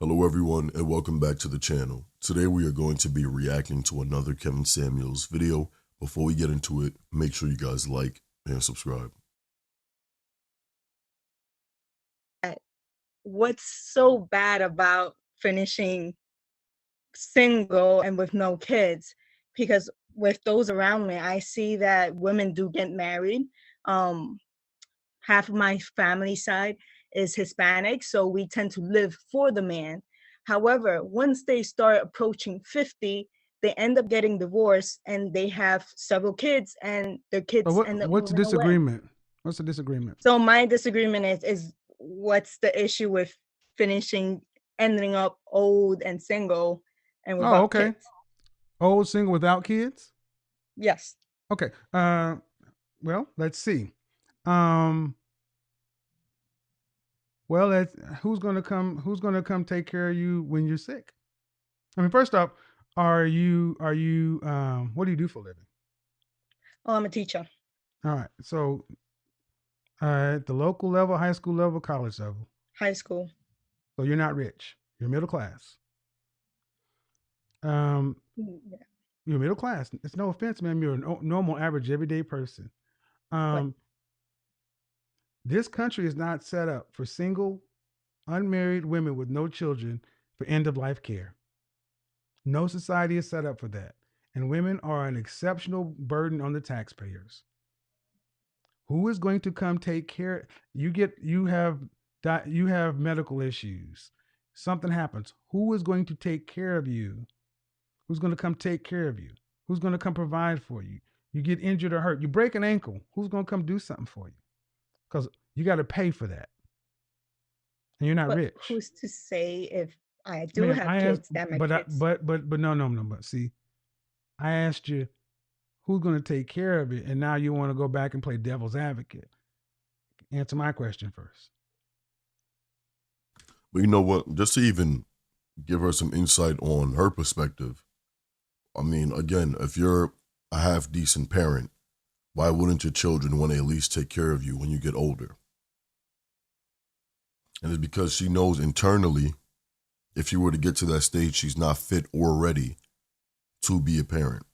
Hello everyone and welcome back to the channel. Today we are going to be reacting to another Kevin Samuels video. Before we get into it, make sure you guys like and subscribe. What's so bad about finishing single and with no kids? Because with those around me, I see that women do get married. Um, Half of my family side is Hispanic, so we tend to live for the man. However, once they start approaching 50, they end up getting divorced and they have several kids, and their So kids what end up what's the moving away. disagreement? What's the disagreement? So my disagreement is what's the issue with finishing ending up old and single and Oh, without okay. kids? Old single without kids? Yes. Okay. Well, let's see. Um well, who's gonna come take care of you when you're sick? I mean, first off, are you what do you do for a living? Oh, I'm a teacher. All right. So at the local level, high school level, college level. High school. So you're not rich. You're middle class. Um Yeah. you're middle class. It's no offense, man. You're a normal, average, everyday person. But Um This country is not set up for single, unmarried women with no children for end of life care. No society is set up for that. And women are an exceptional burden on the taxpayers. Who is going to come take care? You have medical issues. Something happens. Who is going to take care of you? Who's going to come take care of you? Who's going to come provide for you? You get injured or hurt. You break an ankle. Who's going to come do something for you? Because you got to pay for that. And you're not but rich. who's to say if I do Ma'am, have I asked, kids that my but I, kids but no. But see, I asked you who's going to take care of it, and now you want to go back and play devil's advocate. Answer my question first. But you know what? Just to even give her some insight on her perspective, I mean, again, if you're a half decent parent, why wouldn't your children want to at least take care of you when you get older? And it's because she knows internally, if she were to get to that stage, she's not fit or ready to be a parent.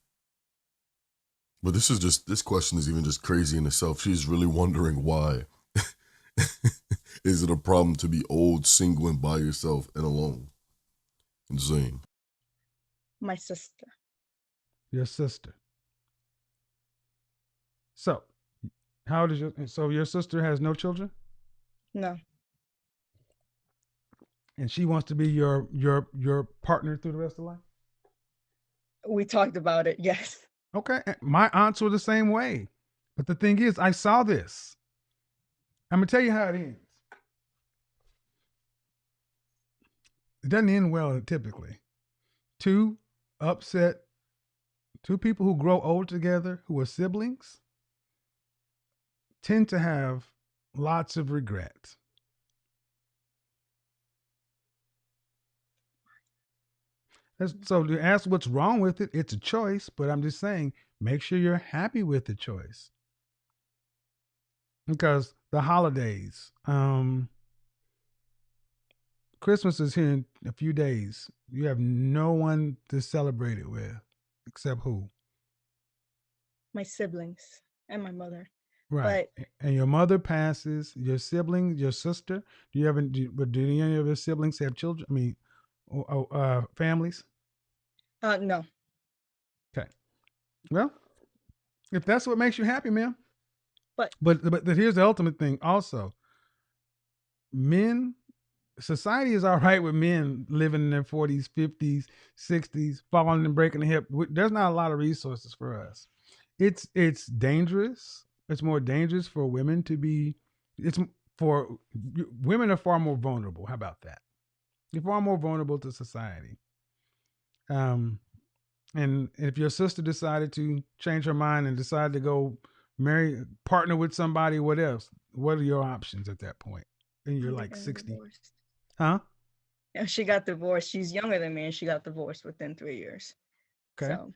But this question is even just crazy in itself. She's really wondering why. Is it a problem to be old, single, and by yourself and alone? Insane. my sister. Your sister. So, how old is your sister has no children, No. and she wants to be your partner through the rest of life. We talked about it, yes. Okay, my aunts were the same way, but the thing is, I saw this. I'm gonna tell you how it ends. It doesn't end well typically. Two upset, two people who grow old together, who are siblings, tend to have lots of regret. So to ask what's wrong with it, it's a choice, but I'm just saying, make sure you're happy with the choice. Because the holidays, Christmas is here in a few days. You have no one to celebrate it with, except who? My siblings and my mother. Right. But And your mother passes, your siblings, your sister. Do any of your siblings have children? I mean, families? no. Okay. Well, if that's what makes you happy, ma'am. But But here's the ultimate thing also. Men, society is all right with men living in their 40s, 50s, 60s, falling and breaking the hip. There's not a lot of resources for us. It's dangerous. It's more dangerous for women to be. It's for women are far more vulnerable. How about that? You're far more vulnerable to society. Um, and if your sister decided to change her mind and decide to go marry, partner with somebody, what else? What are your options at that point? And you're they're like getting 60, divorced. huh? Yeah, she got divorced. She's younger than me, and she got divorced within 3 years. Okay. So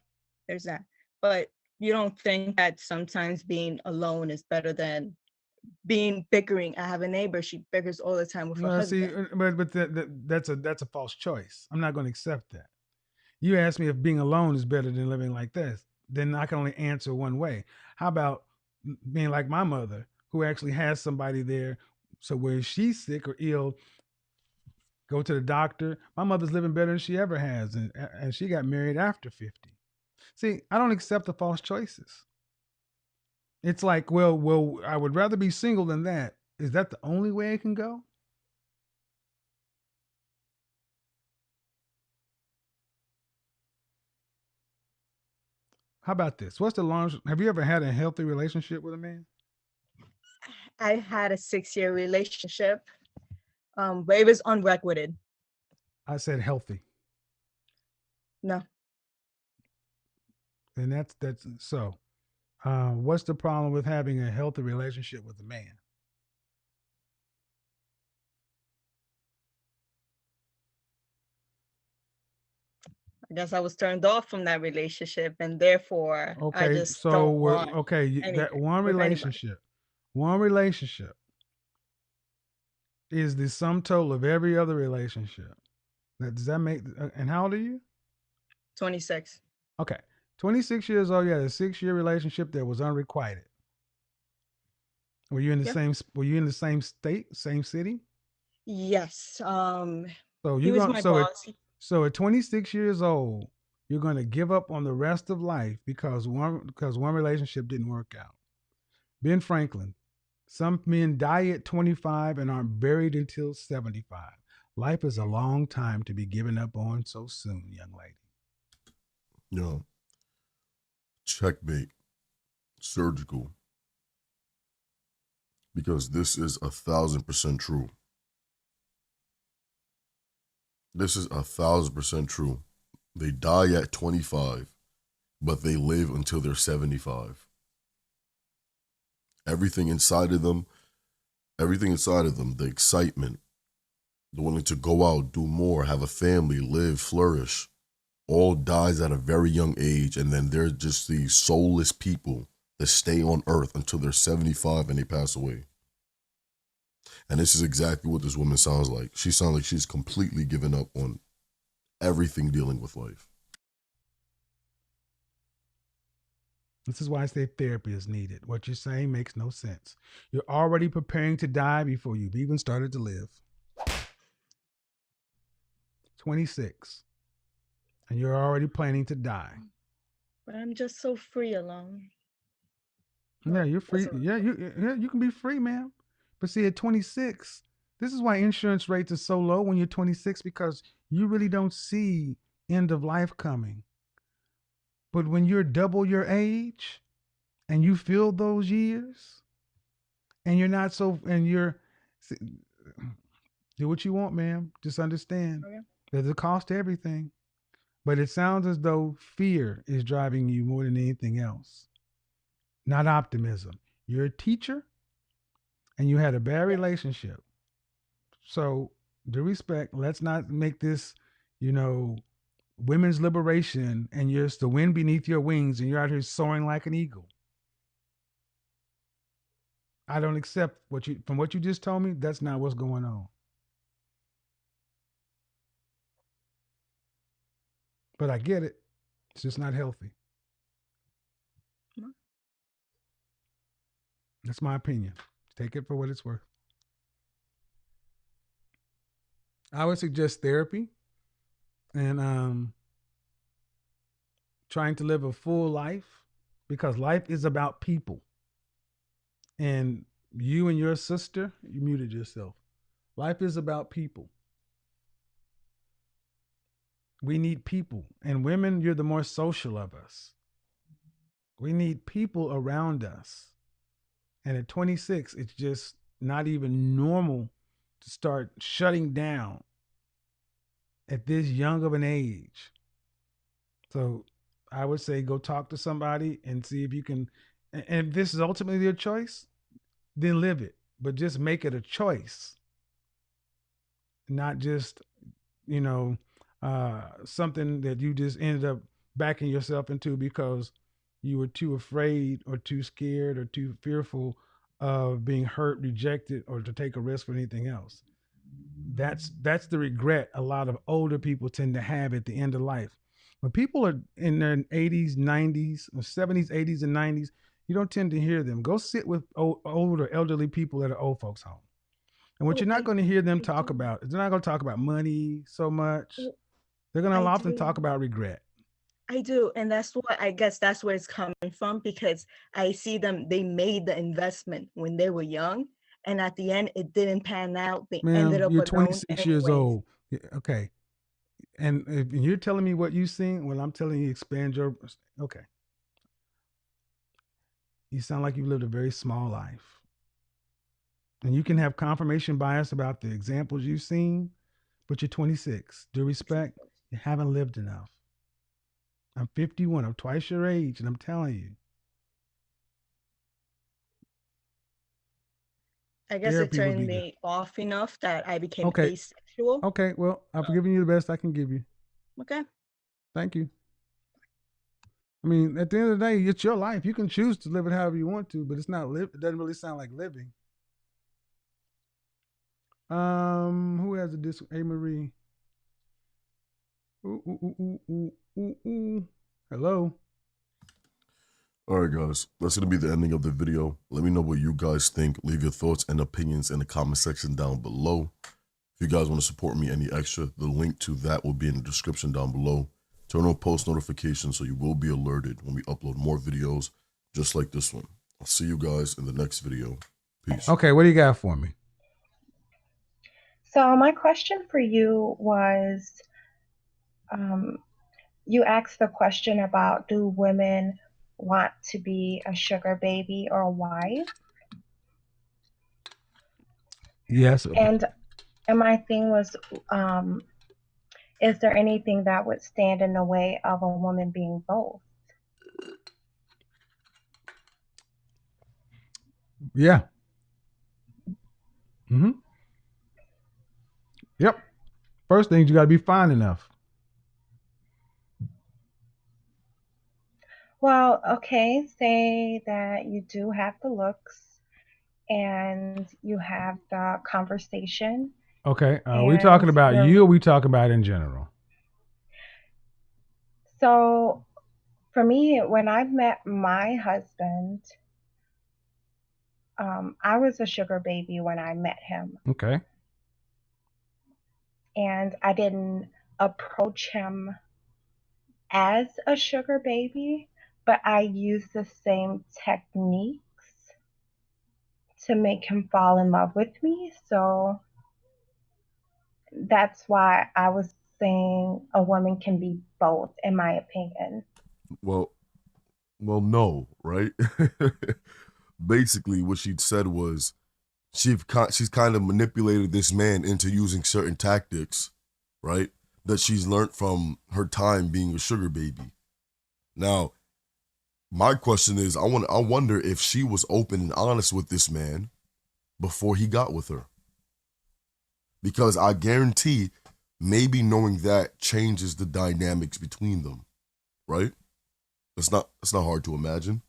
there's that. But you don't think that sometimes being alone is better than being bickering. I have a neighbor, she bickers all the time with her Well, see, husband. that's a false choice. I'm not going to accept that. You asked me if being alone is better than living like this. Then I can only answer one way. How about being like my mother, who actually has somebody there? So where she's sick or ill, go to the doctor. My mother's living better than she ever has, and she got married after 50. See, I don't accept the false choices. It's like, well, I would rather be single than that. Is that the only way it can go? How about this? What's the longest? Have you ever had a healthy relationship with a man? I had a 6-year relationship, but it was unrequited. I said healthy, No, and that's so. What's the problem with having a healthy relationship with a man? I guess I was turned off from that relationship, and therefore I Okay, just so don't we're want okay. That anything one with anybody. relationship is the sum total of every other relationship. Does that make? And how old are you? 26. Okay, 26 years old. You had a 6-year relationship that was unrequited. Were you in the Yeah. same? Were you in the same state, same city? Yes. So He you're was going. my boss. So at 26 years old, you're going to give up on the rest of life because one relationship didn't work out. Ben Franklin. Some men die at 25 and are buried until 75. Life is a long time to be given up on so soon, young lady. You know, checkmate, surgical, because this is 1,000% true. This is 1,000% true. They die at 25, but they live until they're 75. Everything inside of them, the excitement, the willing to go out, do more, have a family, live, flourish, all dies at a very young age. And then they're just these soulless people that stay on earth until they're 75 and they pass away. And this is exactly what this woman sounds like. She sounds like she's completely given up on everything dealing with life. This is why I say therapy is needed. What you're saying makes no sense. You're already preparing to die before you've even started to live. 26, and you're already planning to die. But I'm just so free alone. Yeah, Well, you're that's free. what You can be free, man. But see, at 26, this is why insurance rates are so low when you're 26 because you really don't see end of life coming. But when you're double your age and you feel those years, and you're not so, and you're do what you want, man. Just understand okay. there's a cost to everything. But it sounds as though fear is driving you more than anything else, not optimism. You're a teacher and you had a bad Yeah. relationship. So, due respect, let's not make this, you know, women's liberation and you're the wind beneath your wings and you're out here soaring like an eagle. I don't accept what you just told me. That's not what's going on. But I get it. It's just not healthy. No. That's my opinion. Take it for what it's worth. I would suggest therapy and trying to live a full life because life is about people. And you and your sister, you muted yourself. Life is about people. We need people. And women, you're the more social of us. We need people around us. And at 26, it's just not even normal to start shutting down at this young of an age. So I would say go talk to somebody and see if you can. And if this is ultimately your choice, then live it. But just make it a choice, not just, you know, something that you just ended up backing yourself into because you were too afraid or too scared or too fearful of being hurt, rejected, or to take a risk for anything else. That's the regret a lot of older people tend to have at the end of life. When people are in their 80s, 90s, or 70s, 80s, and 90s, you don't tend to hear them. Go sit with older, elderly people at an old folks' home. And what Oh, you're not going to hear them I talk do. about is they're not going to talk about money so much. Oh, They're going to I often do. talk about regret. I do. And that's what I guess that's where it's coming from, because I see them, they made the investment when they were young. And at the end, it didn't pan out. They ended Ma'am, up you're alone 26 years anyways. old. Okay. And if you're telling me what you've seen, well, I'm telling you, expand your. Okay. You sound like you've lived a very small life. And you can have confirmation bias about the examples you've seen, but you're 26. Due respect, you haven't lived enough. I'm 51. I'm twice your age, and I'm telling you, I guess it therapy would turned be the. me off enough that I became Okay. asexual. Okay. Well, I've given you the best I can give you. Okay. Thank you. I mean, at the end of the day, it's your life. You can choose to live it however you want to, but it's not live. It doesn't really sound like living. Who has a disc? Hey, Marie. Ooh, ooh, ooh, ooh, ooh, ooh. Hello. All right, guys, that's going to be the ending of the video. Let me know what you guys think. Leave your thoughts and opinions in the comment section down below. If you guys want to support me any extra, the link to that will be in the description down below. Turn on post notifications so you will be alerted when we upload more videos just like this one. I'll see you guys in the next video. Peace. Okay, what do you got for me? So my question for you was, you asked the question about, do women want to be a sugar baby or a wife? Yes. And my thing was, is there anything that would stand in the way of a woman being both? Yeah. Mm-hmm. Yep. First thing, you got to be fine enough. Well, okay, say that you do have the looks and you have the conversation. Okay. Are we talking And about you're, you or we talking about in general? so for me, when I met my husband, I was a sugar baby when I met him, Okay. and I didn't approach him as a sugar baby, but I used the same techniques to make him fall in love with me. So that's why I was saying a woman can be both, in my opinion. Well, no, right? Basically, what she said was she's kind of manipulated this man into using certain tactics, right? That she's learned from her time being a sugar baby. Now, my question is, I wonder if she was open and honest with this man before he got with her. Because I guarantee maybe knowing that changes the dynamics between them, right? It's not hard to imagine.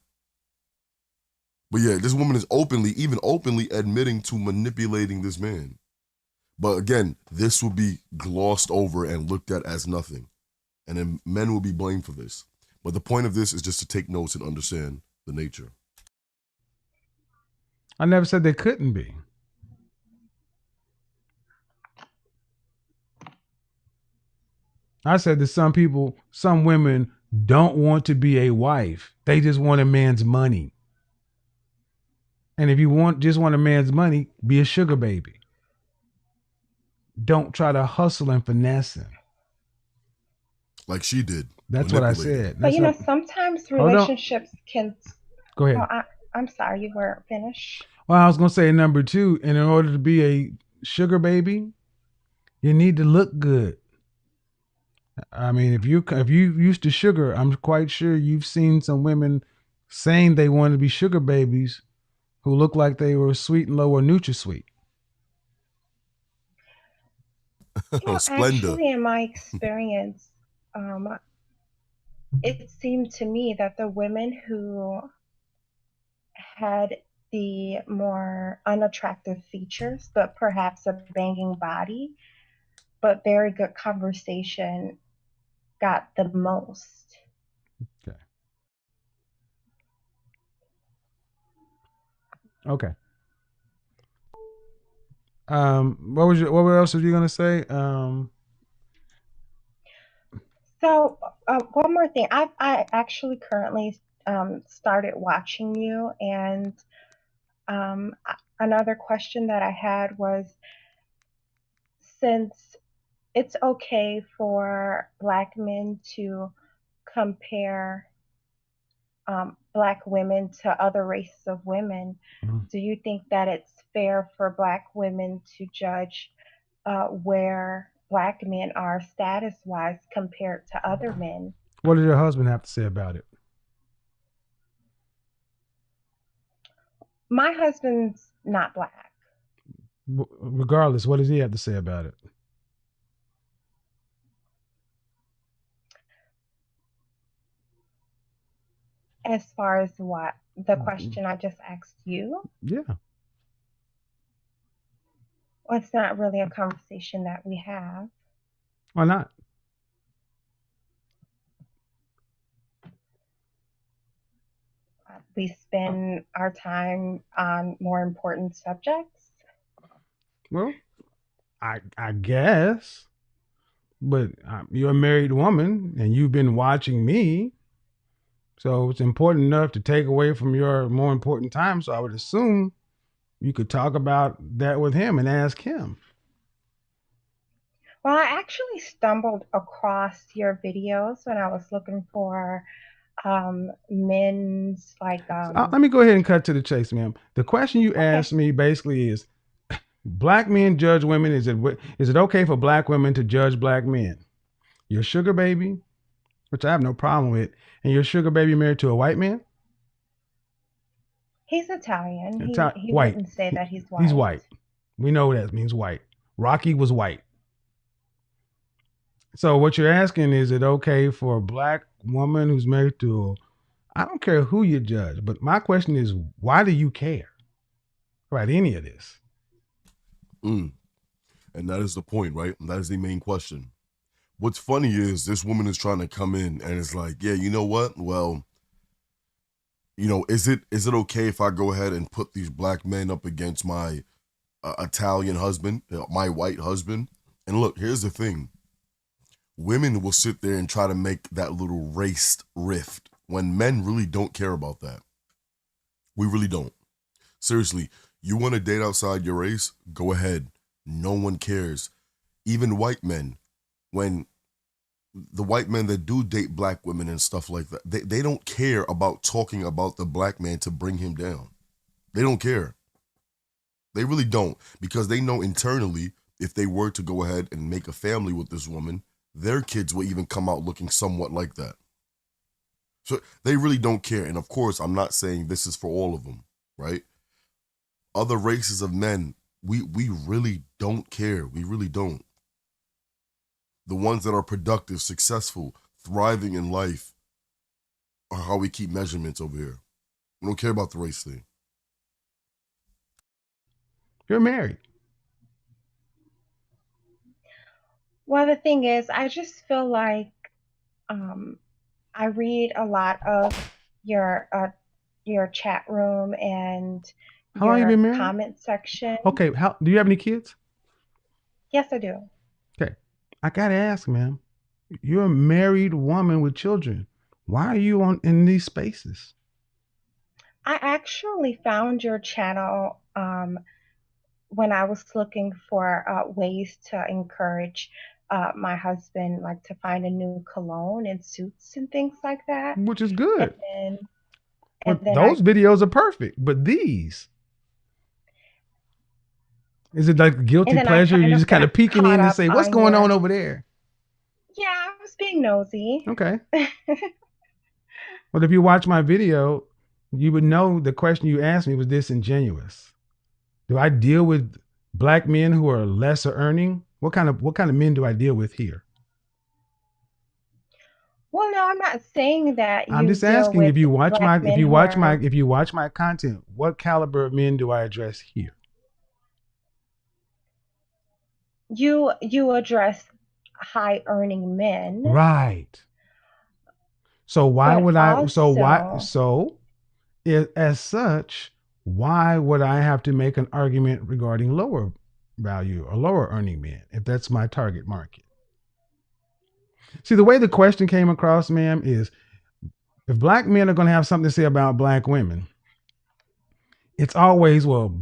But yeah, this woman is even openly admitting to manipulating this man. But again, this will be glossed over and looked at as nothing. And then men will be blamed for this. But the point of this is just to take notes and understand the nature. I never said they couldn't be. I said that some women don't want to be a wife. They just want a man's money. And if you just want a man's money, be a sugar baby. Don't try to hustle and finesse him. Like she did. That's what I said. But That's sometimes Hold on. relationships can. Go ahead. Oh, I'm sorry, you weren't finished. Well, I was going to say number 2, and in order to be a sugar baby, you need to look good. I mean, if you used to sugar, I'm quite sure you've seen some women saying they want to be sugar babies who look like they were sweet and low or NutraSweet. Splenda. Actually, in my experience, it seemed to me that the women who had the more unattractive features, but perhaps a banging body, but very good conversation got the most. Okay. Okay. What else were you gonna say? So one more thing, I actually currently started watching you, and another question that I had was, since it's okay for Black men to compare Black women to other races of women, do you think that it's fair for Black women to judge where Black men are status wise compared to other men? What did your husband have to say about it? My husband's not Black. Regardless, what does he have to say about it? As far as what? The question I just asked you? Yeah. Well, it's not really a conversation that we have. Why not? We spend our time on more important subjects. Well, I guess, but you're a married woman and you've been watching me, so it's important enough to take away from your more important time. So I would assume you could talk about that with him and ask him. Well, I actually stumbled across your videos when I was looking for men's like Let me go ahead and cut to the chase, ma'am. The question you asked me basically is, Black men judge women. Is it okay for Black women to judge Black men? Your sugar baby, which I have no problem with, and your sugar baby married to a white man? He's Italian. He white. wouldn't say that he's white. He's white. We know that means white. Rocky was white. So what you're asking, is it okay for a Black woman who's married to I don't care who you judge, but my question is, why do you care about any of this? And that is the point, right? That is the main question. What's funny is this woman is trying to come in and it's like, yeah, you know what? Well, you know, is it okay if I go ahead and put these Black men up against my Italian husband, my white husband? And look, here's the thing. Women will sit there and try to make that little race rift when men really don't care about that. We really don't. Seriously, you want to date outside your race? Go ahead. No one cares. Even white men, when the white men that do date Black women and stuff like that, they don't care about talking about the Black man to bring him down. They don't care. They really don't, because they know internally if they were to go ahead and make a family with this woman, their kids will even come out looking somewhat like that. So they really don't care. And of course, I'm not saying this is for all of them, right? Other races of men, we really don't care. We really don't. The ones that are productive, successful, thriving in life are how we keep measurements over here. We don't care about the race thing. You're married. Well, the thing is, I just feel like I read a lot of your chat room and How long have you been married? comment section. Okay, do you have any kids? Yes, I do. Okay, I gotta ask, ma'am. You're a married woman with children. Why are you in these spaces? I actually found your channel when I was looking for ways to encourage my husband, like to find a new cologne and suits and things like that. Which is good. And then those videos are perfect, but these, is it like guilty pleasure? You're just kind of peeking in and say, what's going on over there? Yeah, I was being nosy. Okay. Well, if you watch my video, you would know the question you asked me was disingenuous. Do I deal with Black men who are lesser earning? What kind of men do I deal with here? Well, no, I'm not saying that I'm you just deal asking, with if you watch black my men who are. if you watch my content, what caliber of men do I address here? You address high earning men, Right. So why but would I? also, As such, why would I have to make an argument regarding lower value or lower earning men if that's my target market? See, the way the question came across, ma'am, is if black men are going to have something to say about black women, it's always, well,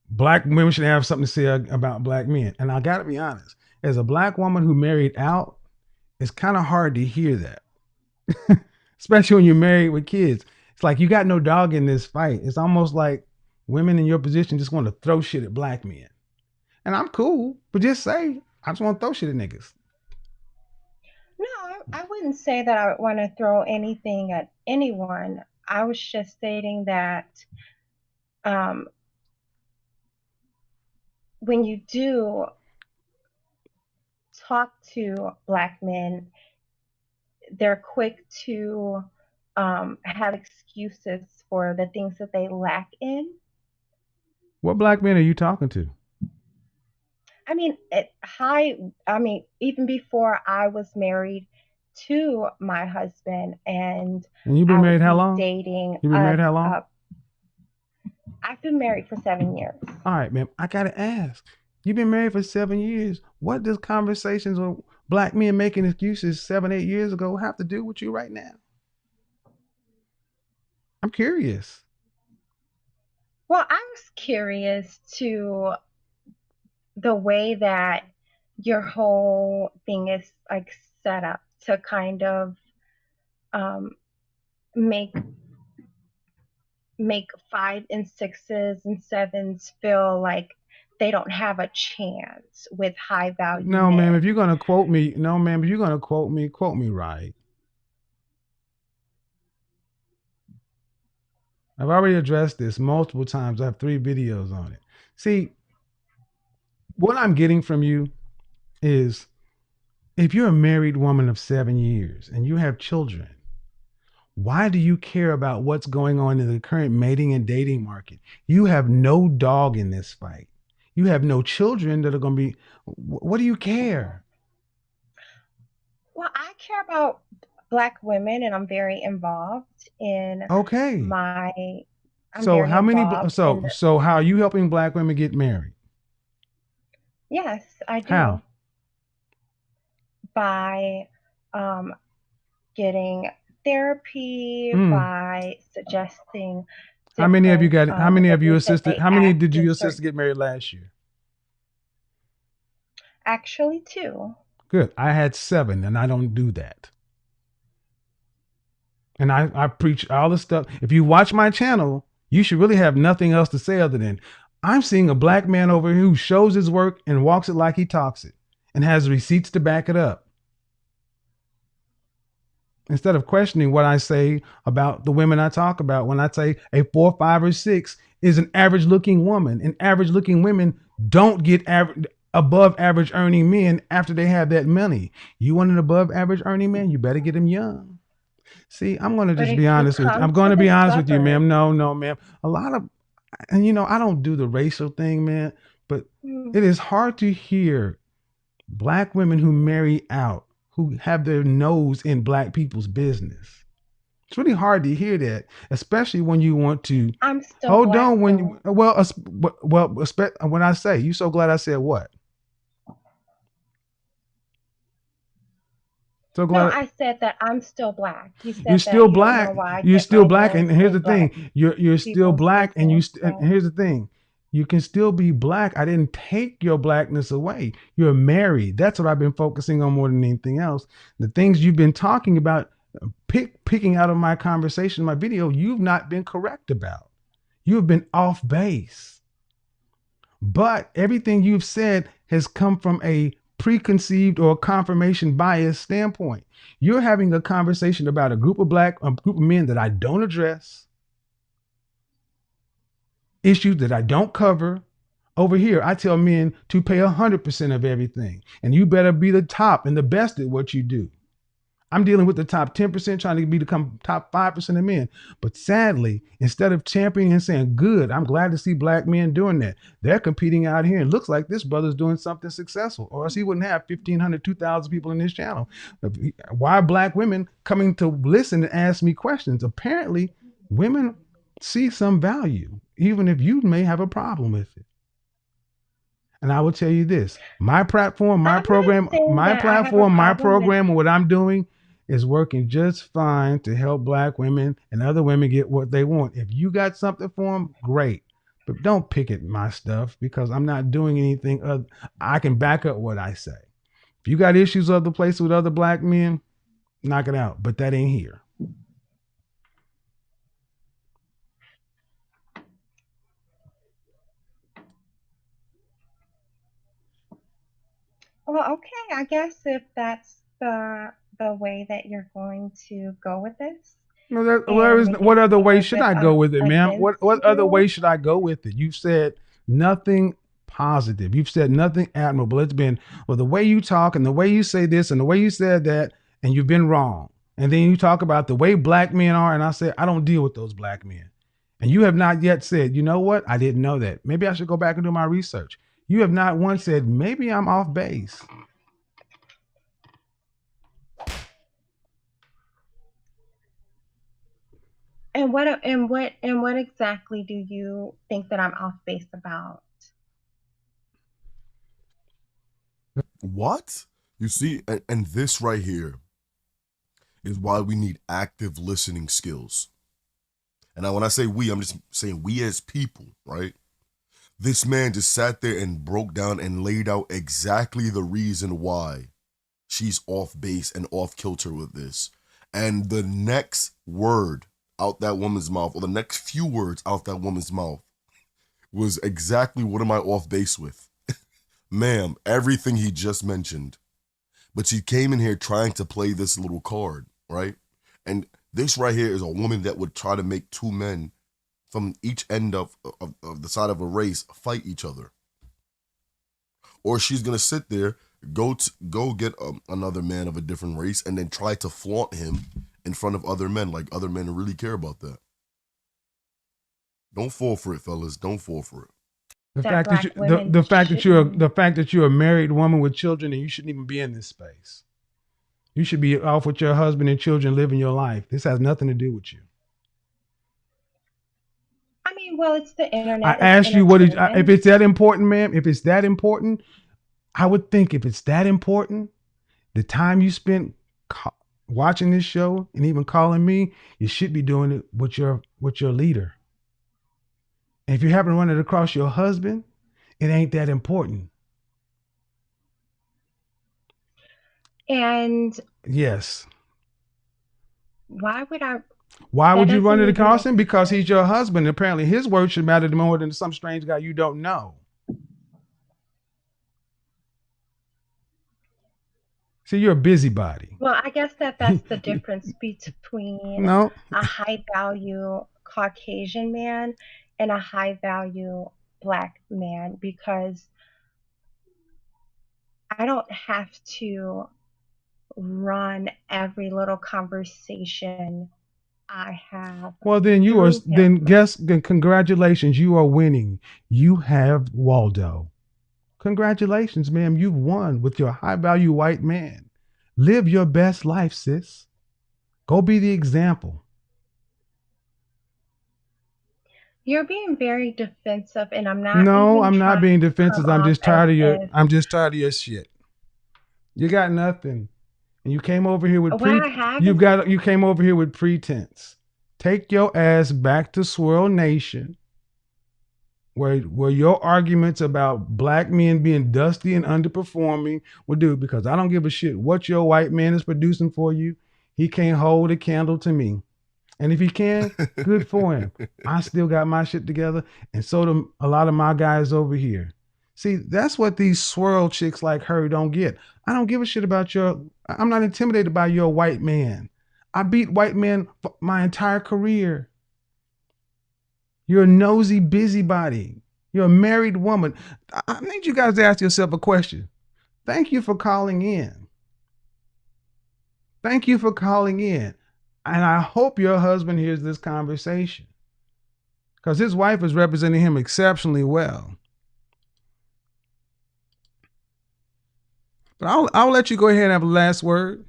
black women should have something to say about black men. And I got to be honest, as a black woman who married out, it's kind of hard to hear that, especially when you're married with kids. It's like you got no dog in this fight. It's almost like women in your position just want to throw shit at black men. And I'm cool, but just say, I just want to throw shit at niggas. no, I wouldn't say that I would want to throw anything at anyone. I was just stating that um, when you do talk to black men, they're quick to have excuses for the things that they lack in. What black men are you talking to? I mean, even before I was married to my husband, and And you've been I married would how be long? dating You've been married how long? I've been married for 7 years. All right, man. I gotta ask. You've been married for 7 years. What does conversations with black men making excuses 7, 8 years ago have to do with you right now? I'm curious. Well, I was curious to the way that your whole thing is like set up to kind of um, make five and sixes and sevens feel like they don't have a chance with high value No, ma'am. If men. you're gonna quote me, no, ma'am. If you're gonna quote me right. I've already addressed this multiple times. I have 3 videos on it. See, what I'm getting from you is if you're a married woman of 7 years and you have children, why do you care about what's going on in the current mating and dating market? You have no dog in this fight. You have no children that are going to be. What do you care? Well, I care about black women, and I'm very involved in Okay. my. I'm So very how many? involved in So the. so how are you helping black women get married? Yes, I How? do, by um, getting therapy, Mm. by suggesting How many have you different got? How many have you ways that assisted? they How many act did in you assist certain. to get married last year? Actually, two. Good. I had 7, and I don't do that. And I preach all the stuff. If you watch my channel, you should really have nothing else to say other than I'm seeing a black man over here who shows his work and walks it like he talks it and has receipts to back it up. Instead of questioning what I say about the women I talk about when I say a 4, 5, or 6 is an average looking woman, and average looking women don't get above average earning men after they have that money. You want an above average earning man, you better get him young. See, I'm going to But just be if you honest with you. come I'm going to to the be honest with you, ma'am. suburbs, No, ma'am. A lot of, and I don't do the racial thing, man, but mm, it is hard to hear black women who marry out, who have their nose in black people's business. It's really hard to hear that, especially when you want to I'm still hold black on. though. When I say, you so glad I said what? So No, glad I said that I'm still black. You you're said still that you don't know black. why I You're get still my black, nose and here's the in black thing: you're still people's black, and business. and So, here's the thing: you can still be black. I didn't take your blackness away. You're married. That's what I've been focusing on more than anything else. The things you've been talking about, picking out of my conversation, my video, you've not been correct about. You've been off base. But everything you've said has come from a preconceived or confirmation bias standpoint. You're having a conversation about a group of men that I don't address, issues that I don't cover. Over here, I tell men to pay 100% of everything, and you better be the top and the best at what you do. I'm dealing with the top 10% trying to become top 5% of men. But sadly, instead of championing and saying, good, I'm glad to see black men doing that, they're competing out here and looks like this brother's doing something successful, or else he wouldn't have 1,500, 2,000 people in his channel. Why are black women coming to listen and ask me questions? Apparently, women see some value, even if you may have a problem with it. And I will tell you this, my platform, my program, my platform, my program, and what I'm doing is working just fine to help black women and other women get what they want. If you got something for them, great. But don't pick at my stuff because I'm not doing anything other. I can back up what I say. If you got issues other places with other black men, knock it out. But that ain't here. Well, okay, I guess if that's the way that you're going to go with this. No, what other way should I go with it, ma'am? What other way should I go with it? You've said nothing positive. You've said nothing admirable. It's been, well, the way you talk and the way you say this and the way you said that, and you've been wrong. And then you talk about the way black men are, and I say, I don't deal with those black men. And you have not yet said, you know what? I didn't know that. Maybe I should go back and do my research. You have not once said, maybe I'm off base. And what exactly do you think that I'm off base about? What? You see, and this right here is why we need active listening skills. And when I say we, I'm just saying we as people, right? This man just sat there and broke down and laid out exactly the reason why she's off base and off kilter with this. And the next word out that woman's mouth, or the next few words out that woman's mouth, was exactly what am I off base with? Ma'am, everything he just mentioned. But she came in here trying to play this little card, right? And this right here is a woman that would try to make two men from each end of the side of a race fight each other. Or she's going to sit there, go get another man of a different race and then try to flaunt him in front of other men, like other men really care about that. Don't fall for it, fellas. Don't fall for it. The fact that you're a married woman with children and you shouldn't even be in this space. You should be off with your husband and children living your life. This has nothing to do with you. I mean, well, it's the internet. I asked you if it's that important, ma'am. If it's that important, I would think if it's that important, the time you spent watching this show and even calling me, you should be doing it with your leader. And if you happen to run it across your husband, it ain't that important. And yes. Why would you run it across him? Because he's your husband. Apparently his word should matter more than some strange guy you don't know. See, you're a busybody. Well, I guess that's the difference between a high value Caucasian man and a high value black man, because I don't have to run every little conversation I have. Well, then congratulations, you are winning. You have Waldo. Congratulations, ma'am. You've won with your high value white man. Live your best life, sis. Go be the example. You're being very defensive, and I'm not. No, I'm not being defensive. I'm just tired of your shit. You got nothing. And you came over here with you came over here with pretense. Take your ass back to Swirl Nation, where your arguments about black men being dusty and underperforming will do, because I don't give a shit what your white man is producing for you. He can't hold a candle to me. And if he can, good for him. I still got my shit together, and so do a lot of my guys over here. See, that's what these swirl chicks like her don't get. I don't give a shit about I'm not intimidated by your white man. I beat white men my entire career. You're a nosy busybody. You're a married woman. I need you guys to ask yourself a question. Thank you for calling in. Thank you for calling in. And I hope your husband hears this conversation because his wife is representing him exceptionally well. But I'll let you go ahead and have a last word.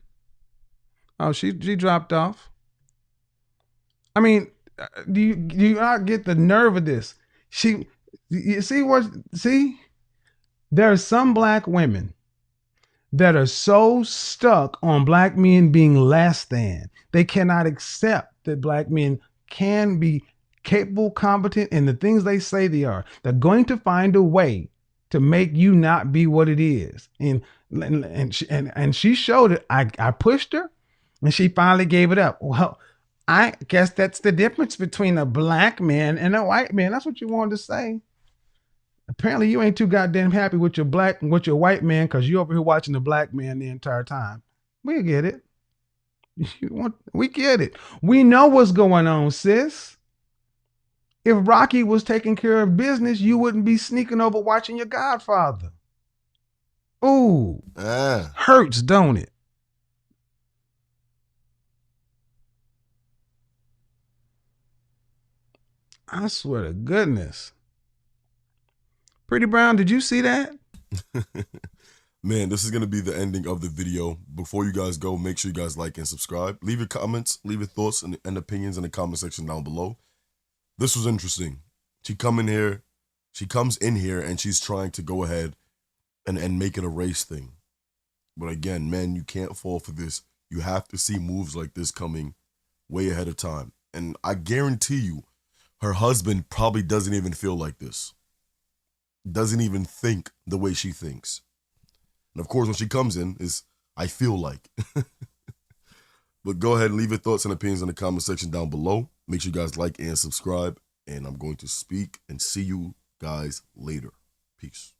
Oh, she dropped off. I mean, do you not get the nerve of this? You see, there are some black women that are so stuck on black men being less than. They cannot accept that black men can be capable, competent, and the things they say they are. They're going to find a way to make you not be what it is. And she showed it. I pushed her, and she finally gave it up. Well, I guess that's the difference between a black man and a white man. That's what you wanted to say. Apparently, you ain't too goddamn happy with your white man because you over here watching the black man the entire time. We get it. We get it. We know what's going on, sis. If Rocky was taking care of business, you wouldn't be sneaking over watching your Godfather. Ooh, hurts, don't it? I swear to goodness. Pretty Brown, did you see that? Man, this is going to be the ending of the video. Before you guys go, make sure you guys like and subscribe. Leave your comments, leave your thoughts and opinions in the comment section down below. This was interesting. She comes in here and she's trying to go ahead and make it a race thing. But again, man, you can't fall for this. You have to see moves like this coming way ahead of time. And I guarantee you, her husband probably doesn't even feel like this. Doesn't even think the way she thinks. And of course, when she comes in, is I feel like. But go ahead and leave your thoughts and opinions in the comment section down below. Make sure you guys like and subscribe. And I'm going to speak and see you guys later. Peace.